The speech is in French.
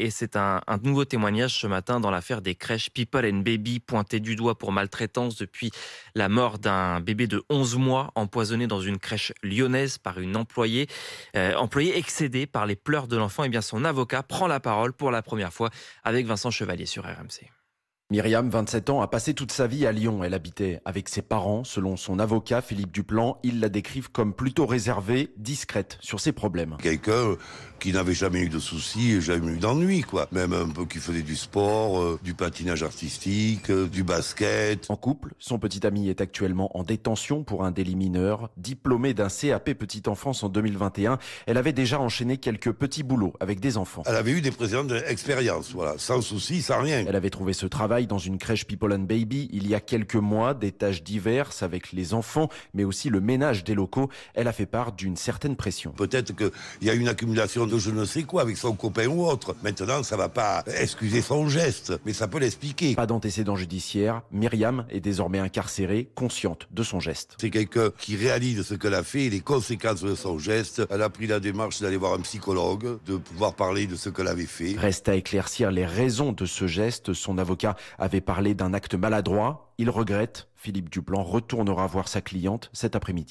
Et c'est un nouveau témoignage ce matin dans l'affaire des crèches People and Baby, pointées du doigt pour maltraitance depuis la mort d'un bébé de 11 mois empoisonné dans une crèche lyonnaise par une employée excédée par les pleurs de l'enfant. Et bien son avocat prend la parole pour la première fois avec Vincent Chevalier sur RMC. Myriam, 27 ans, a passé toute sa vie à Lyon. Elle habitait avec ses parents. Selon son avocat, Philippe Duplan, ils la décrivent comme plutôt réservée, discrète sur ses problèmes. Quelqu'un qui n'avait jamais eu de soucis et jamais eu d'ennui, quoi. Même un peu qui faisait du sport, du patinage artistique, du basket. En couple, son petit ami est actuellement en détention pour un délit mineur. Diplômée d'un CAP petite enfance en 2021, elle avait déjà enchaîné quelques petits boulots avec des enfants. Elle avait eu des précédentes expériences, voilà, sans soucis, sans rien. Elle avait trouvé ce travail dans une crèche People and Baby il y a quelques mois, des tâches diverses avec les enfants, mais aussi le ménage des locaux. Elle a fait part d'une certaine pression. Peut-être qu'il y a une accumulation de je ne sais quoi avec son copain ou autre. Maintenant, ça va pas excuser son geste, mais ça peut l'expliquer. Pas d'antécédent judiciaire, Myriam est désormais incarcérée, consciente de son geste. C'est quelqu'un qui réalise ce qu'elle a fait et les conséquences de son geste. Elle a pris la démarche d'aller voir un psychologue, de pouvoir parler de ce qu'elle avait fait. Reste à éclaircir les raisons de ce geste. Son avocat avait parlé d'un acte maladroit. Il regrette. Philippe Duplan retournera voir sa cliente cet après-midi.